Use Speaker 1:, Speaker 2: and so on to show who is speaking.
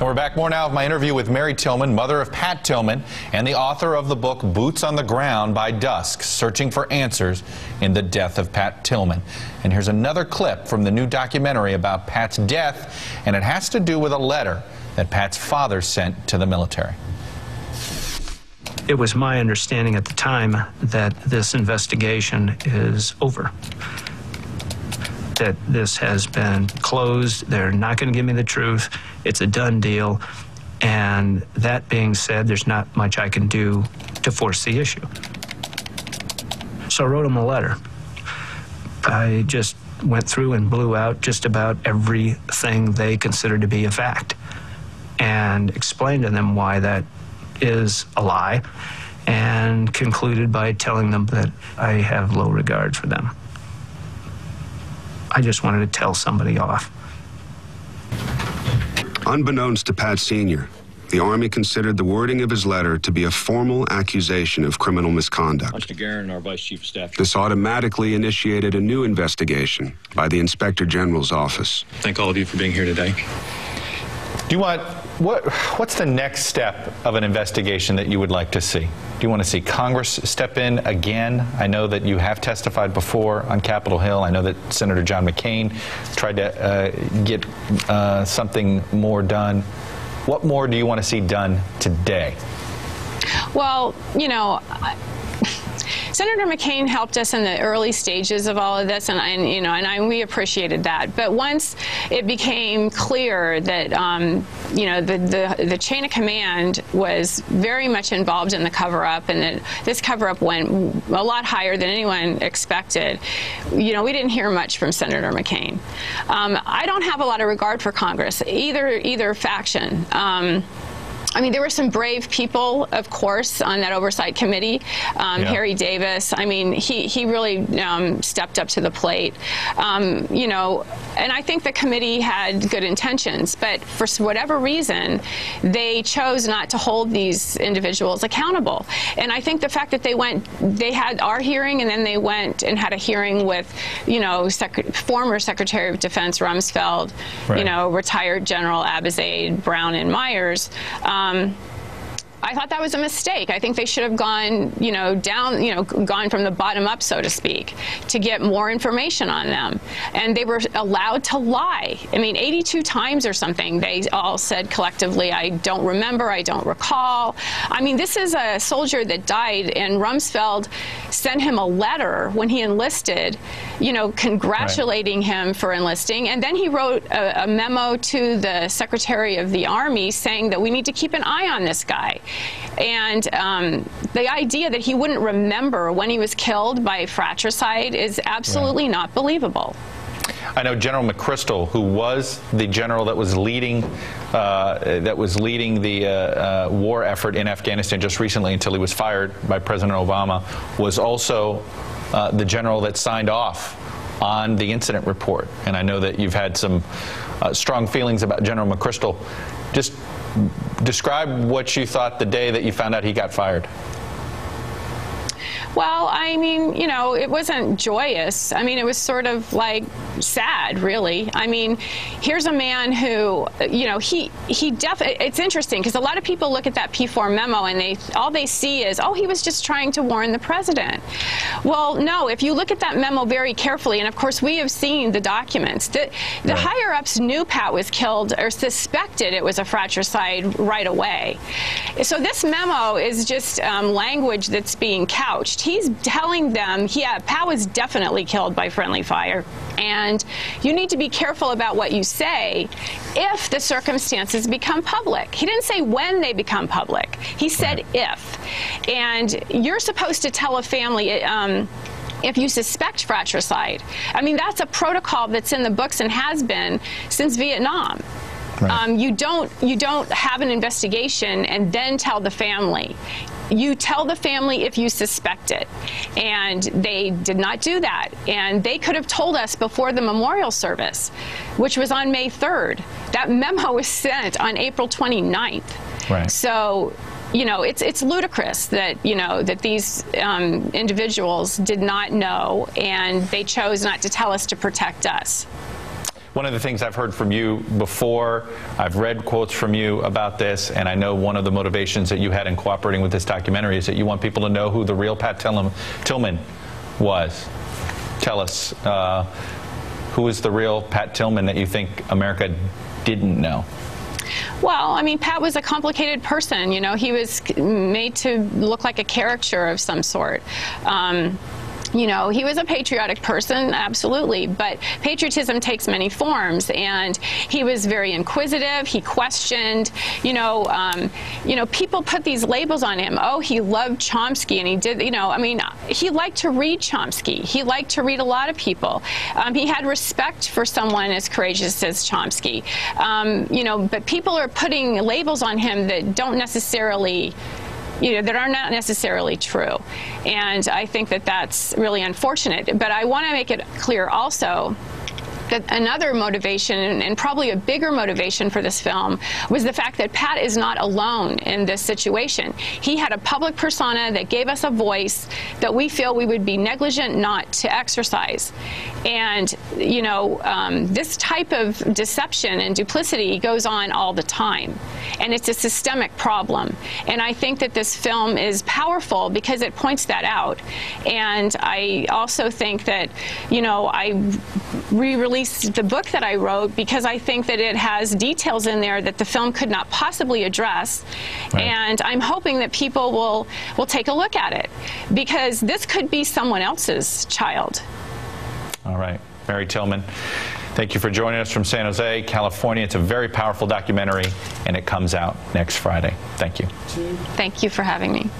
Speaker 1: We're back more now with my interview with Mary Tillman, mother of Pat Tillman, and the author of the book Boots on the Ground by Dusk, Searching for Answers in the Death of Pat Tillman. And here's another clip from the new documentary about Pat's death, and it has to do with a letter that Pat's father sent to the military.
Speaker 2: It was my understanding at the time that this investigation is over, that this has been closed. They're not going to give me the truth. It's a done deal. And that being said, there's not much I can do to force the issue. So I wrote them a letter. I just went through and blew out just about everything they considered to be a fact and explained to them why that is a lie, and concluded by telling them that I have low regard for them. I just wanted to tell somebody off.
Speaker 3: Unbeknownst to Pat Sr., the Army considered the wording of his letter to be a formal accusation of criminal misconduct.
Speaker 4: Mr. Guerin, our Vice Chief of Staff.
Speaker 3: This automatically initiated a new investigation by the Inspector General's office.
Speaker 4: Thank all of you for being here today.
Speaker 1: Do you want, what's the next step of an investigation that you would like to see? Do you want to see Congress step in again? I know that you have testified before on Capitol Hill. I know that Senator John McCain tried to get something more done. What more do you want to see done today?
Speaker 5: Well, you know, Senator McCain helped us in the early stages of all of this, and we appreciated that. But once it became clear that you know, the chain of command was very much involved in the cover-up, and that this cover-up went a lot higher than anyone expected, you know, we didn't hear much from Senator McCain. I don't have a lot of regard for Congress, either faction. I mean, there were some brave people, of course, on that oversight committee. Harry Davis, I mean, he really stepped up to the plate. You know, and I think the committee had good intentions, but for whatever reason, they chose not to hold these individuals accountable. And I think the fact that they had our hearing, and then they went and had a hearing with, you know, former Secretary of Defense Rumsfeld, right, you know, retired General Abizaid, Brown, and Myers. I thought that was a mistake. I think they should have gone, you know, down, you know, gone from the bottom up, so to speak, to get more information on them. And they were allowed to lie. I mean, 82 times or something, they all said collectively, I don't remember, I don't recall. I mean, this is a soldier that died, and Rumsfeld sent him a letter when he enlisted, you know, congratulating him for enlisting. And then he wrote a memo to the Secretary of the Army saying that we need to keep an eye on this guy. And the idea that he wouldn't remember when he was killed by fratricide is absolutely not believable.
Speaker 1: I know General McChrystal, who was the general that was leading the war effort in Afghanistan just recently until he was fired by President Obama, was also the general that signed off on the incident report. And I know that you've had some strong feelings about General McChrystal. Just describe what you thought the day that you found out he got fired.
Speaker 5: Well, I mean, you know, it wasn't joyous. I mean, it was sort of like sad, really. I mean, here's a man who, you know, it's interesting because a lot of people look at that P4 memo and all they see is, oh, he was just trying to warn the president. Well, no, if you look at that memo very carefully, and of course we have seen the documents, the higher-ups knew Pat was killed or suspected it was a fratricide right away. So this memo is just language that's being couched. He's telling them, yeah, Pat was definitely killed by friendly fire, and you need to be careful about what you say if the circumstances become public. He didn't say when they become public. He said if. And you're supposed to tell a family if you suspect fratricide. I mean, that's a protocol that's in the books and has been since Vietnam. Right. You don't have an investigation and then tell the family. You tell the family if you suspect it. And they did not do that. And they could have told us before the memorial service, which was on May 3rd. That memo was sent on April 29th. Right. So, you know, it's ludicrous that, you know, that these individuals did not know, and they chose not to tell us to protect us.
Speaker 1: One of the things I've heard from you before, I've read quotes from you about this, and I know one of the motivations that you had in cooperating with this documentary is that you want people to know who the real Pat Tillman was. Tell us, who is the real Pat Tillman that you think America didn't know?
Speaker 5: Well, I mean, Pat was a complicated person. You know, he was made to look like a caricature of some sort. You know, he was a patriotic person, absolutely, but patriotism takes many forms, and he was very inquisitive. He questioned. You know, people put these labels on him. Oh, he loved Chomsky, and he did. You know, I mean, he liked to read Chomsky. He liked to read a lot of people. He had respect for someone as courageous as Chomsky. You know, but people are putting labels on him that don't necessarily, you know, that are not necessarily true. And I think that that's really unfortunate. But I want to make it clear also that another motivation, and probably a bigger motivation for this film, was the fact that Pat is not alone in this situation. He had a public persona that gave us a voice that we feel we would be negligent not to exercise. And, you know, this type of deception and duplicity goes on all the time. And it's a systemic problem. And I think that this film is powerful because it points that out. And I also think that, you know, I re-released the book that I wrote because I think that it has details in there that the film could not possibly address. Right. And I'm hoping that people will take a look at it, because this could be someone else's child. All right. Mary Tillman, thank you for joining us from San Jose, California. It's a very powerful documentary, and it comes out next Friday. Thank you. Thank you for having me.